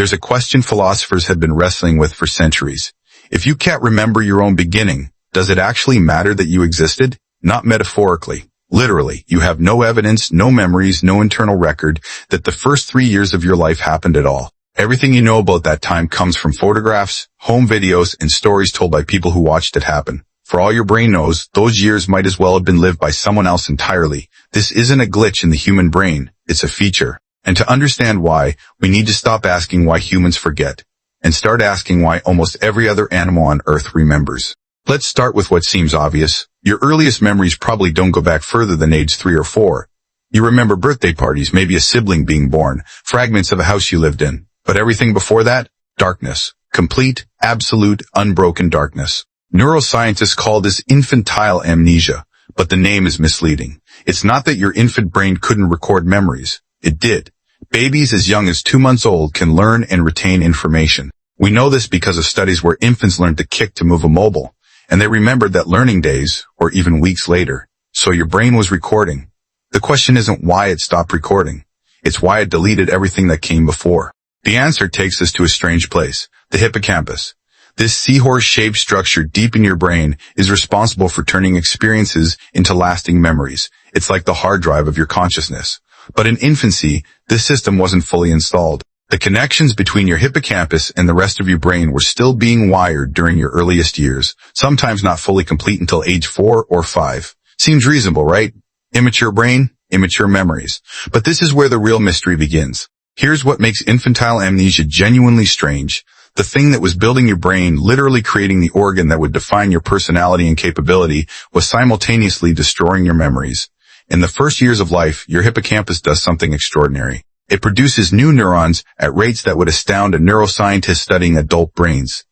There's a question philosophers have been wrestling with for centuries. If you can't remember your own beginning, does it actually matter that you existed? Not metaphorically. Literally, you have no evidence, no memories, no internal record that the first 3 years of your life happened at all. Everything you know about that time comes from photographs, home videos, and stories told by people who watched it happen. For all your brain knows, those years might as well have been lived by someone else entirely. This isn't a glitch in the human brain, it's a feature. And to understand why, we need to stop asking why humans forget, and start asking why almost every other animal on Earth remembers. Let's start with what seems obvious. Your earliest memories probably don't go back further than age 3 or 4. You remember birthday parties, maybe a sibling being born, fragments of a house you lived in. But everything before that? Darkness. Complete, absolute, unbroken darkness. Neuroscientists call this infantile amnesia, but the name is misleading. It's not that your infant brain couldn't record memories. It did. Babies as young as 2 months old can learn and retain information. We know this because of studies where infants learned to kick to move immobile, and they remembered that learning days, or even weeks later. So your brain was recording. The question isn't why it stopped recording. It's why it deleted everything that came before. The answer takes us to a strange place, the hippocampus. This seahorse-shaped structure deep in your brain is responsible for turning experiences into lasting memories. It's like the hard drive of your consciousness. But in infancy, this system wasn't fully installed. The connections between your hippocampus and the rest of your brain were still being wired during your earliest years, sometimes not fully complete until age 4 or 5. Seems reasonable, right? Immature brain, immature memories. But this is where the real mystery begins. Here's what makes infantile amnesia genuinely strange. The thing that was building your brain, literally creating the organ that would define your personality and capability, was simultaneously destroying your memories. In the first years of life, your hippocampus does something extraordinary. It produces new neurons at rates that would astound a neuroscientist studying adult brains.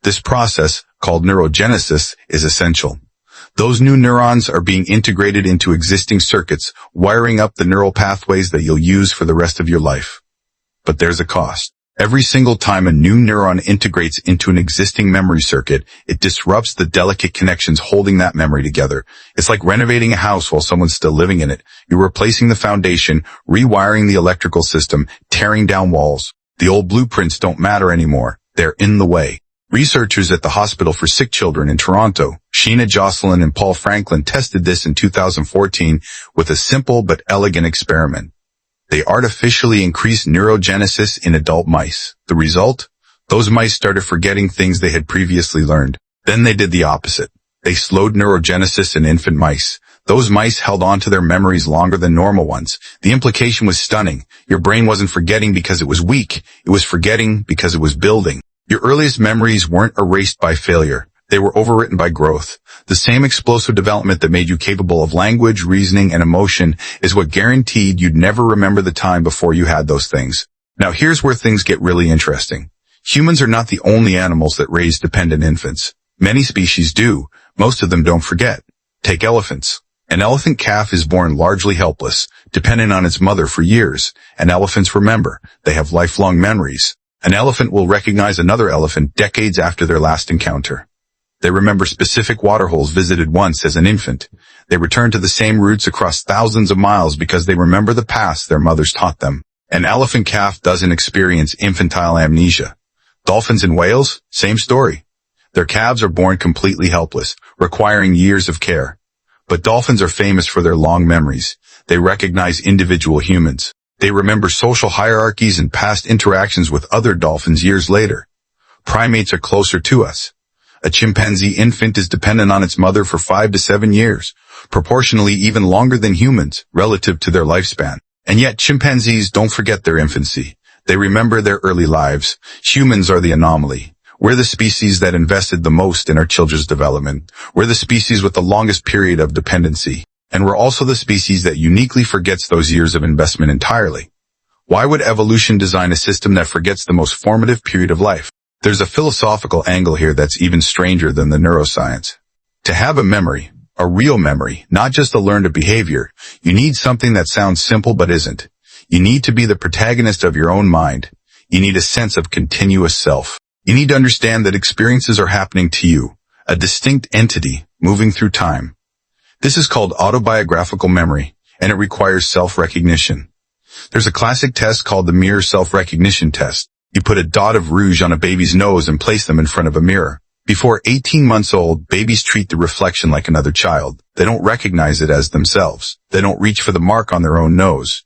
This process, called neurogenesis, is essential. Those new neurons are being integrated into existing circuits, wiring up the neural pathways that you'll use for the rest of your life. But there's a cost. Every single time a new neuron integrates into an existing memory circuit, it disrupts the delicate connections holding that memory together. It's like renovating a house while someone's still living in it. You're replacing the foundation, rewiring the electrical system, tearing down walls. The old blueprints don't matter anymore. They're in the way. Researchers at the Hospital for Sick Children in Toronto, Sheena Jocelyn and Paul Franklin, tested this in 2014 with a simple but elegant experiment. They artificially increased neurogenesis in adult mice. The result? Those mice started forgetting things they had previously learned. Then they did the opposite. They slowed neurogenesis in infant mice. Those mice held on to their memories longer than normal ones. The implication was stunning. Your brain wasn't forgetting because it was weak. It was forgetting because it was building. Your earliest memories weren't erased by failure. They were overwritten by growth. The same explosive development that made you capable of language, reasoning, and emotion is what guaranteed you'd never remember the time before you had those things. Now here's where things get really interesting. Humans are not the only animals that raise dependent infants. Many species do. Most of them don't forget. Take elephants. An elephant calf is born largely helpless, dependent on its mother for years. And elephants remember. They have lifelong memories. An elephant will recognize another elephant decades after their last encounter. They remember specific waterholes visited once as an infant. They return to the same routes across thousands of miles because they remember the paths their mothers taught them. An elephant calf doesn't experience infantile amnesia. Dolphins and whales, same story. Their calves are born completely helpless, requiring years of care. But dolphins are famous for their long memories. They recognize individual humans. They remember social hierarchies and past interactions with other dolphins years later. Primates are closer to us. A chimpanzee infant is dependent on its mother for 5 to 7 years, proportionally even longer than humans, relative to their lifespan. And yet chimpanzees don't forget their infancy. They remember their early lives. Humans are the anomaly. We're the species that invested the most in our children's development. We're the species with the longest period of dependency. And we're also the species that uniquely forgets those years of investment entirely. Why would evolution design a system that forgets the most formative period of life? There's a philosophical angle here that's even stranger than the neuroscience. To have a memory, a real memory, not just a learned behavior, you need something that sounds simple but isn't. You need to be the protagonist of your own mind. You need a sense of continuous self. You need to understand that experiences are happening to you, a distinct entity moving through time. This is called autobiographical memory, and it requires self-recognition. There's a classic test called the mirror self-recognition test. You put a dot of rouge on a baby's nose and place them in front of a mirror. Before 18 months old, babies treat the reflection like another child. They don't recognize it as themselves. They don't reach for the mark on their own nose.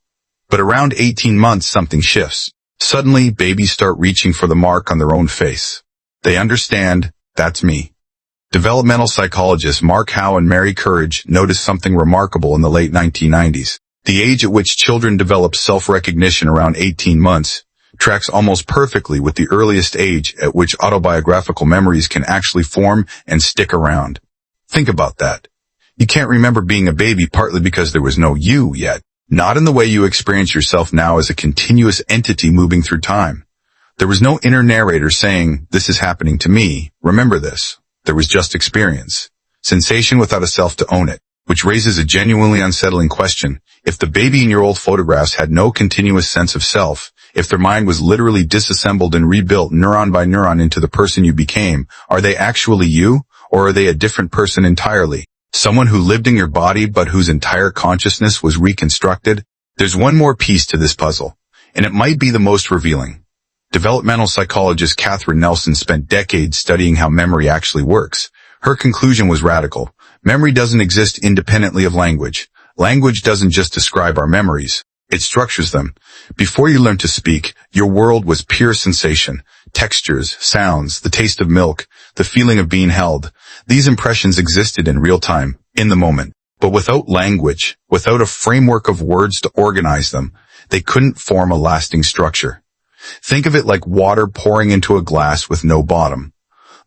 But around 18 months, something shifts. Suddenly, babies start reaching for the mark on their own face. They understand, that's me. Developmental psychologists Mark Howe and Mary Courage noticed something remarkable in the late 1990s. The age at which children develop self-recognition, around 18 months, tracks almost perfectly with the earliest age at which autobiographical memories can actually form and stick around. Think about that. You can't remember being a baby partly because there was no you yet. Not in the way you experience yourself now as a continuous entity moving through time. There was no inner narrator saying, this is happening to me, remember this. There was just experience. Sensation without a self to own it, which raises a genuinely unsettling question. If the baby in your old photographs had no continuous sense of self, if their mind was literally disassembled and rebuilt neuron by neuron into the person you became, are they actually you, or are they a different person entirely? Someone who lived in your body but whose entire consciousness was reconstructed? There's one more piece to this puzzle, and it might be the most revealing. Developmental psychologist Catherine Nelson spent decades studying how memory actually works. Her conclusion was radical. Memory doesn't exist independently of language. Language doesn't just describe our memories. It structures them. Before you learned to speak, your world was pure sensation. Textures, sounds, the taste of milk, the feeling of being held. These impressions existed in real time, in the moment. But without language, without a framework of words to organize them, they couldn't form a lasting structure. Think of it like water pouring into a glass with no bottom.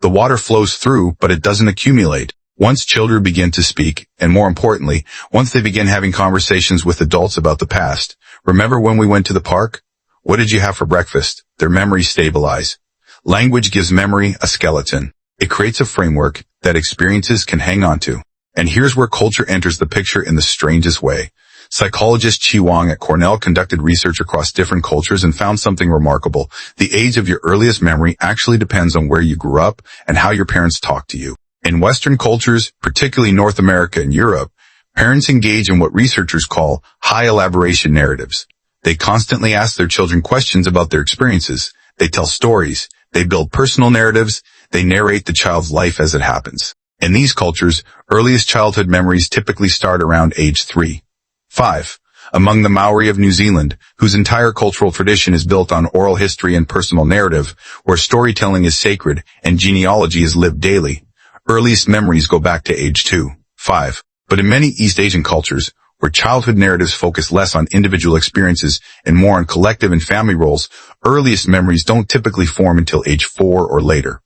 The water flows through, but it doesn't accumulate. Once children begin to speak, and more importantly, once they begin having conversations with adults about the past, remember when we went to the park? What did you have for breakfast? Their memories stabilize. Language gives memory a skeleton. It creates a framework that experiences can hang on to. And here's where culture enters the picture in the strangest way. Psychologist Chi Wang at Cornell conducted research across different cultures and found something remarkable. The age of your earliest memory actually depends on where you grew up and how your parents talked to you. In Western cultures, particularly North America and Europe, parents engage in what researchers call high elaboration narratives. They constantly ask their children questions about their experiences. They tell stories. They build personal narratives. They narrate the child's life as it happens. In these cultures, earliest childhood memories typically start around age 3. 5. Among the Maori of New Zealand, whose entire cultural tradition is built on oral history and personal narrative, where storytelling is sacred and genealogy is lived daily, earliest memories go back to age 2. 5. But in many East Asian cultures, where childhood narratives focus less on individual experiences and more on collective and family roles, earliest memories don't typically form until age 4 or later.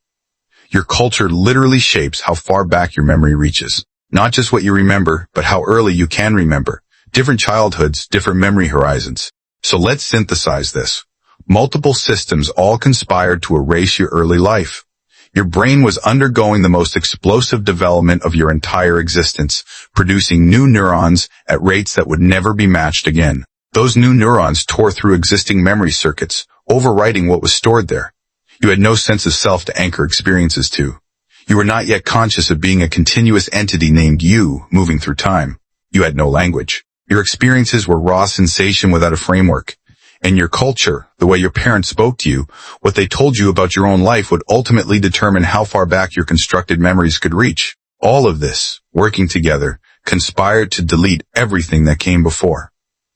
Your culture literally shapes how far back your memory reaches. Not just what you remember, but how early you can remember. Different childhoods, different memory horizons. So let's synthesize this. Multiple systems all conspired to erase your early life. Your brain was undergoing the most explosive development of your entire existence, producing new neurons at rates that would never be matched again. Those new neurons tore through existing memory circuits, overwriting what was stored there. You had no sense of self to anchor experiences to. You were not yet conscious of being a continuous entity named you moving through time. You had no language. Your experiences were raw sensation without a framework. And your culture, the way your parents spoke to you, what they told you about your own life would ultimately determine how far back your constructed memories could reach. All of this, working together, conspired to delete everything that came before.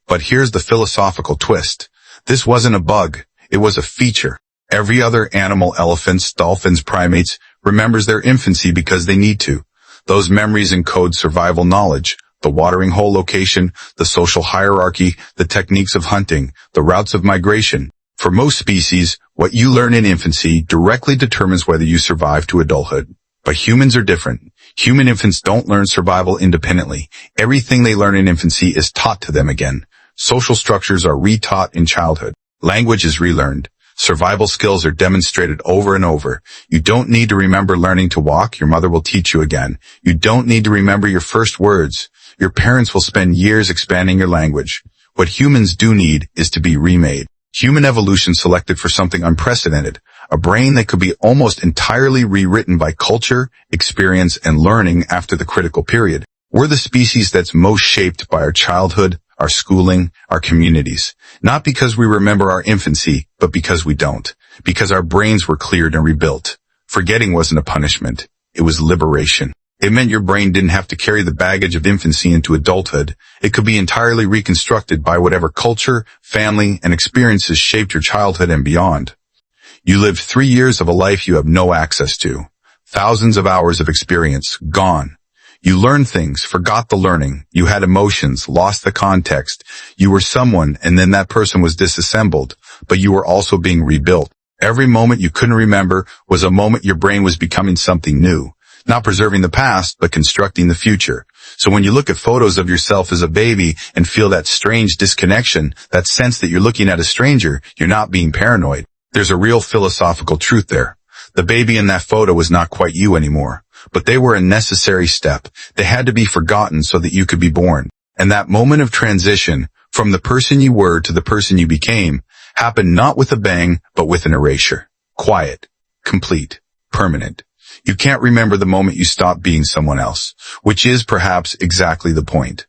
But here's the philosophical twist. This wasn't a bug. It was a feature. Every other animal, elephants, dolphins, primates, remembers their infancy because they need to. Those memories encode survival knowledge. The watering hole location, the social hierarchy, the techniques of hunting, the routes of migration. For most species, what you learn in infancy directly determines whether you survive to adulthood. But humans are different. Human infants don't learn survival independently. Everything they learn in infancy is taught to them again. Social structures are retaught in childhood. Language is relearned. Survival skills are demonstrated over and over. You don't need to remember learning to walk. Your mother will teach you again. You don't need to remember your first words. Your parents will spend years expanding your language. What humans do need is to be remade. Human evolution selected for something unprecedented, a brain that could be almost entirely rewritten by culture, experience, and learning after the critical period. We're the species that's most shaped by our childhood, our schooling, our communities. Not because we remember our infancy, but because we don't. Because our brains were cleared and rebuilt. Forgetting wasn't a punishment. It was liberation. It meant your brain didn't have to carry the baggage of infancy into adulthood. It could be entirely reconstructed by whatever culture, family, and experiences shaped your childhood and beyond. You lived 3 years of a life you have no access to. Thousands of hours of experience, gone. You learned things, forgot the learning. You had emotions, lost the context. You were someone, and then that person was disassembled, but you were also being rebuilt. Every moment you couldn't remember was a moment your brain was becoming something new. Not preserving the past, but constructing the future. So when you look at photos of yourself as a baby and feel that strange disconnection, that sense that you're looking at a stranger, you're not being paranoid. There's a real philosophical truth there. The baby in that photo was not quite you anymore, but they were a necessary step. They had to be forgotten so that you could be born. And that moment of transition, from the person you were to the person you became, happened not with a bang, but with an erasure. Quiet, complete, permanent. You can't remember the moment you stopped being someone else, which is perhaps exactly the point.